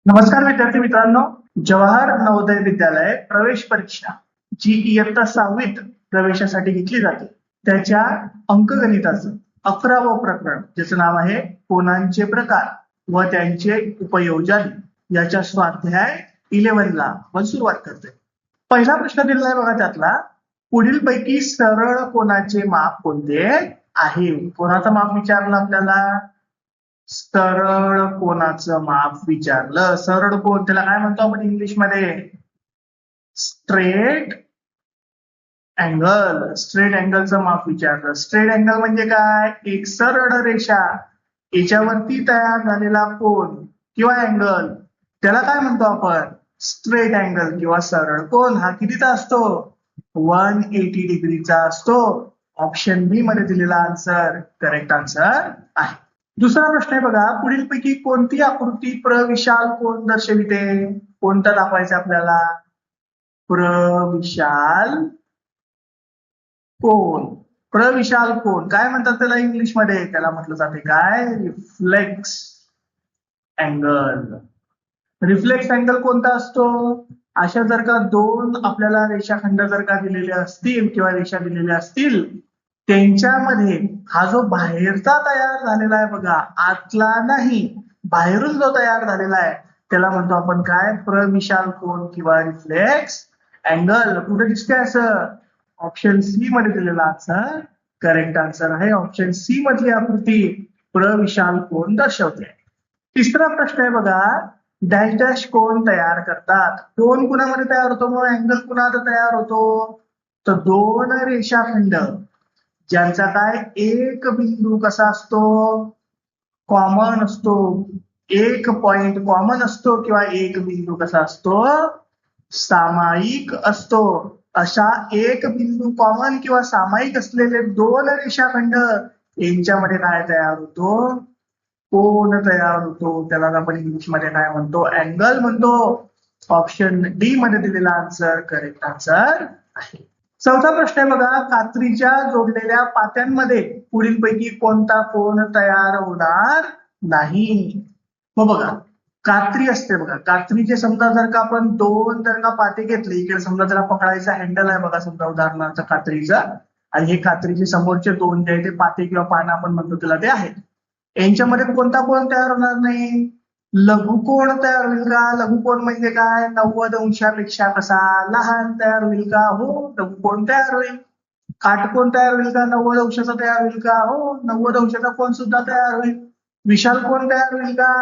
नमस्कार विद्यार्थी मित्रांनो. जवाहर नवोदय विद्यालय प्रवेश परीक्षा जी इयत्ता 6वीत प्रवेशासाठी घेतली जाते त्याच्या अंकगणिताचं 11वं प्रकरण ज्याचं नाव आहे कोनांचे प्रकार व त्यांचे उपयोजन याच्या स्वाध्याय 11 ला आपण सुरुवात करते. पहिला प्रश्न दिलेला आहे बघा त्यातला, पुढीलपैकी सरळ कोनाचे माप कोणते आहे? कोणाचं माप विचारलं आपल्याला? सरळ कोनाचं माप विचारलं. सरळ कोन त्याला काय म्हणतो आपण इंग्लिश मध्ये? Straight angle. स्ट्रेट अँगलचं माप विचारलं. स्ट्रेट अँगल म्हणजे काय? एक सरळ रेषा याच्यावरती तयार झालेला कोन किंवा अँगल त्याला काय म्हणतो आपण? स्ट्रेट अँगल किंवा सरळ कोन. हा कितीचा असतो? 180 डिग्रीचा असतो. ऑप्शन बी मध्ये दिलेला आन्सर करेक्ट आन्सर आहे. दुसरा प्रश्न आहे बघा, पुढीलपैकी कोणती आकृती प्रविशाल कोन दर्शविते? कोणतं दाखवायचं आपल्याला? प्रविशाल कोन. प्रविशाल कोन काय म्हणतात त्याला इंग्लिश मध्ये? त्याला म्हटलं जाते काय? Reflex angle. रिफ्लेक्स अँगल कोणता असतो? अशा जर का दोन आपल्याला रेषाखंड जर का दिलेले असतील किंवा रेषा दिलेल्या असतील त्यांच्यामध्ये हा जो बाहेरचा तयार झालेला आहे बघा, आतला नाही, बाहेरून जो तयार झालेला आहे त्याला म्हणतो आपण काय? प्रविशाल कोन किंवा रिफ्लेक्स अँगल. कुठे दिसते असं? ऑप्शन सी मध्ये दिलेला आन्सर करेक्ट आन्सर आहे. ऑप्शन सी मधली आकृती प्रविशाल कोन दर्शवते. तिसरा प्रश्न आहे बघा, डॅश डॅश कोन तयार करतात. कोन कुणामध्ये तयार होतो? मग अँगल कुणात तयार होतो? तर दोन रेषाखंड ज्यांचा काय एक बिंदू कसा असतो? कॉमन असतो. एक पॉइंट कॉमन असतो किंवा एक बिंदू कसा असतो? सामायिक असतो. अशा एक बिंदू कॉमन किंवा सामायिक असलेले दोन रेषाखंड यांच्यामध्ये काय तयार होतो? कोन तयार होतो. त्याला आपण इंग्लिश मध्ये काय म्हणतो? अँगल म्हणतो. ऑप्शन डी मध्ये दिलेला आन्सर करेक्ट आन्सर आहे. चौथा प्रश्न आहे बघा, कात्रीच्या जोडलेल्या पात्यांमध्ये पुढीलपैकी कोणता कोन तयार होणार नाही? मग बघा, कात्री असते बघा, कात्रीचे समजा जर का आपण दोन जर का पाते घेतले, इकडे समजा त्याला पकडायचा हँडल आहे बघा, समजा उदाहरणार्थ कात्रीचा, आणि हे कात्रीचे समोरचे दोन जे आहे ते पाते किंवा पानं आपण म्हणतो त्याला ते आहेत. यांच्यामध्ये कोणता कोन तयार होणार नाही? लघुकोन तयार होईल का? लघुकोन म्हणजे काय? 90 अंशापेक्षा कसा लहान तयार होईल का? हो, लघुकोन तयार होईल. काटकोन तयार होईल का? 90 अंशाचा तयार होईल का? हो, 90 अंशाचा कोन सुद्धा तयार होईल. विशाल कोन तयार होईल का?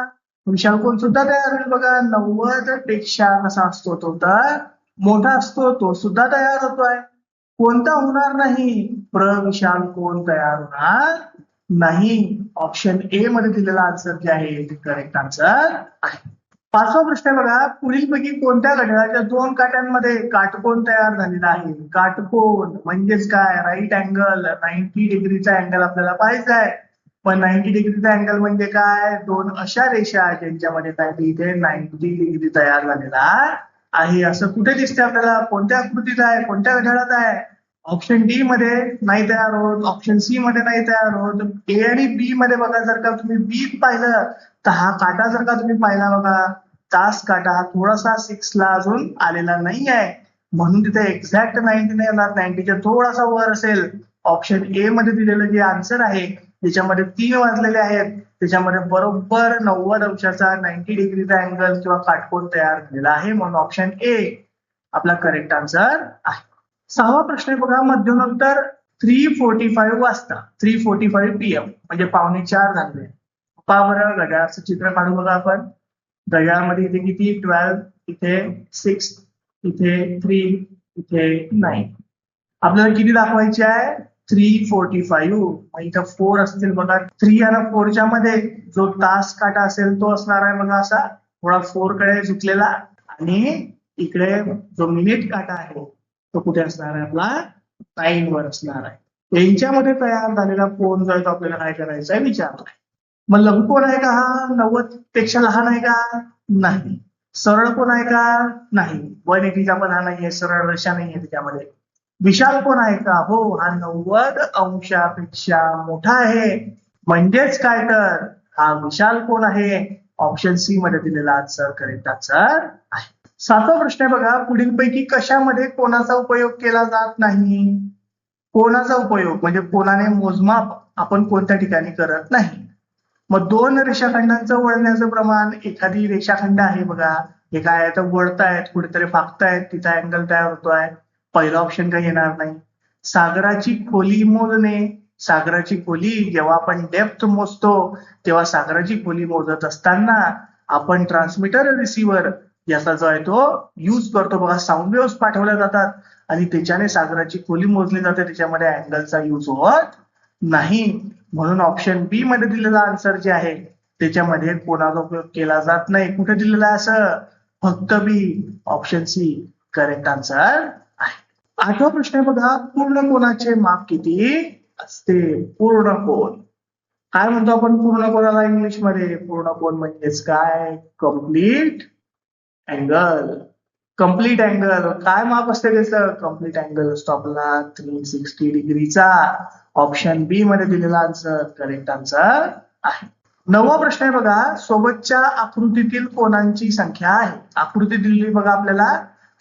विशाल कोन सुद्धा तयार होईल बघा. 90 पेक्षा कसा असतो तो? तर मोठा असतो, तो सुद्धा तयार होतोय. कोणता होणार नाही? प्रविशाल कोन तयार होणार नाही. ऑप्शन ए मध्ये दिलेला आन्सर जे आहे ते करेक्ट आन्सर आहे. पाचवा प्रश्न आहे बघा, पुढीलपैकी कोणत्या घड्याळाच्या दोन काट्यांमध्ये काटकोन तयार झालेला आहे? काटकोन म्हणजेच काय? Right angle. 90 डिग्रीचा अँगल आपल्याला पाहायचा आहे. पण 90 डिग्रीचा अँगल म्हणजे काय? दोन अशा रेषा ज्यांच्यामध्ये काय इथे 90 डिग्री तयार झालेला आहे. असं कुठे दिसते आपल्याला? कोणत्या आकृतीत आहे? कोणत्या घड्याळात आहे? ऑप्शन डी मध्ये नाही तयार होत. ऑप्शन सी मध्ये नाही तयार होत. ए आणि बी मध्ये बघा, जर का तुम्ही बी पाहिलं तर हा काटा जर का तुम्ही पाहिला बघा, तास काटा हा थोडासा 6 ला अजून आलेला नाही आहे, म्हणून तिथे एक्झॅक्ट 90 नाही येणार, 90च्या थोडासा वर असेल. ऑप्शन ए मध्ये दिलेलं जे आन्सर आहे त्याच्यामध्ये 3 वाजलेले आहेत, त्याच्यामध्ये बरोबर 90 अंशाचा 90 डिग्रीचा अँगल किंवा काटकोन तयार झालेला आहे, म्हणून ऑप्शन ए आपला करेक्ट आन्सर आहे. सहावा प्रश्न आहे बघा, मध्यंतर 3:45 वाजता 3:45 PM म्हणजे 3:45 झाले. पहा बरं, घड्याळाचं चित्र काढू बघा आपण. घड्याळामध्ये इथे किती? 12, इथे 6, इथे 3, इथे 9. आपल्याला किती दाखवायची आहे? 3:45. इथं 4 असतील बघा. 3 आणि 4च्या मध्ये जो तास काटा असेल तो असणार आहे बघा असा थोडा 4 कडे झुकलेला, आणि इकडे जो मिनिट काटा आहे तो कुठे असणार आहे? आपला 9 वर असणार आहे. यांच्यामध्ये तयार झालेला कोन जो आहे तो आपल्याला काय करायचा आहे विचारलाय. मग लघुकोन आहे का हा? 90 पेक्षा लहान आहे का? नाही. सरळ कोन आहे का? नाही. 180चा पण हा नाहीये, सरळ रेषा नाहीये त्याच्यामध्ये. विशाल कोन आहे का? हो, हा 90 अंशापेक्षा मोठा आहे. म्हणजेच काय तर हा विशाल कोन आहे. ऑप्शन सी मध्ये दिलेला आन्सर करेक्ट आन्सर आहे. 7वा प्रश्न आहे बघा, पुढीलपैकी कशामध्ये कोणाचा उपयोग केला जात नाही? कोणाचा उपयोग म्हणजे कोणाने मोजमाप आपण कोणत्या ठिकाणी करत नाही. मग 2 रेषाखंडांचं वळण्याचं प्रमाण, एखादी रेषाखंड आहे बघा, हे काय आहे तर वळतायत, कुठेतरी फाकतायत, तिचा अँगल तयार होतोय, पहिला ऑप्शन काही येणार नाही. सागराची खोली मोजणे, सागराची खोली जेव्हा आपण डेप्थ मोजतो तेव्हा सागराची खोली मोजत असताना आपण ट्रान्समीटर रिसिव्हर याचा जो आहे तो यूज करतो बघा, साऊंड वेव्स पाठवल्या जातात आणि त्याच्याने सागराची खोली मोजली जाते, त्याच्यामध्ये अँगलचा यूज होत नाही. म्हणून ऑप्शन बी मध्ये दिलेला आन्सर जे आहे त्याच्यामध्ये कोणाचा उपयोग केला जात नाही. कुठे दिलेला आहे असं? फक्त बी, ऑप्शन सी करेक्ट आन्सर आहे. 8वा प्रश्न आहे बघा, पूर्ण कोनाचे माप किती असते? पूर्ण कोन काय म्हणतो आपण पूर्ण कोनाला इंग्लिशमध्ये? पूर्ण कोन म्हणजेच काय? Complete angle. कम्प्लीट अँगल काय माप असते त्याचं? कम्प्लीट अँगल असतो आपला 360 डिग्रीचा. ऑप्शन बी मध्ये दिलेला आन्सर करेक्ट आन्सर आहे. 9वा प्रश्न आहे बघा, सोबतच्या आकृतीतील कोनांची संख्या आहे. आकृती दिलेली बघा आपल्याला,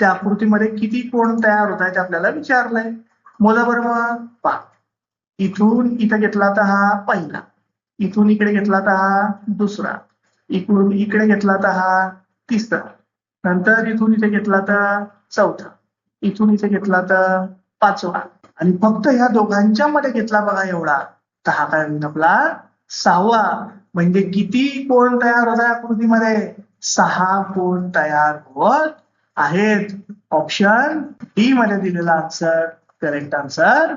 त्या आकृतीमध्ये किती कोन तयार होत आहेत आपल्याला विचारलंय. मोजा बरोबर पहा, इथून इथं घेतला तर हा पहिला, इथून इकडे घेतला तर हा दुसरा, इकडून इकडे घेतला तर हा तिसरा, नंतर इथून इथे घेतला तर चौथा, इथून इथे घेतला तर पाचवा, आणि फक्त ह्या दोघांच्या मध्ये घेतला बघा एवढा, तर हा काय होईल आपला 6वा. म्हणजे किती कोन तयार होत आहे आकृतीमध्ये? 6 कोन तयार होत आहेत. ऑप्शन डी मध्ये दिलेला आन्सर करेक्ट आन्सर.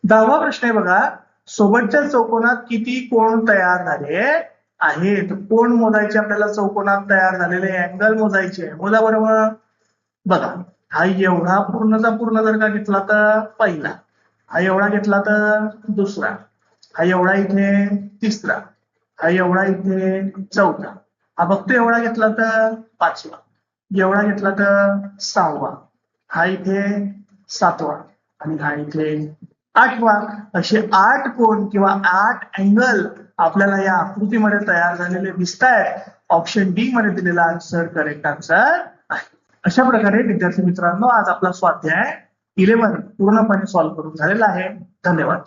10वा प्रश्न आहे बघा, सोबतच्या चौकोनात किती कोन तयार झाले आहेत? कोन मोजायचे आपल्याला, चौकोनात तयार झालेले अँगल मोजायचे. मोजा बरोबर बघा, हा एवढा पूर्णचा पूर्ण जर का घेतला तर पहिला, हा एवढा घेतला तर दुसरा, हा एवढा इथे तिसरा, हा एवढा इथे चौथा, हा फक्त एवढा घेतला तर पाचवा, एवढा घेतला तर 6वा, हा इथे 7वा आणि हा इथे 8वा. असे 8 कोन किंवा 8 अँगल आपल्याला या आकृतीमध्ये तयार झालेले दिसत आहेत. ऑप्शन डी मध्ये दिलेला आन्सर करेक्ट आन्सर आहे. अशा प्रकारे विद्यार्थी मित्रांनो, आज आपला स्वाध्याय 11 पूर्णपणे सॉल्व्ह करून झालेला आहे. धन्यवाद.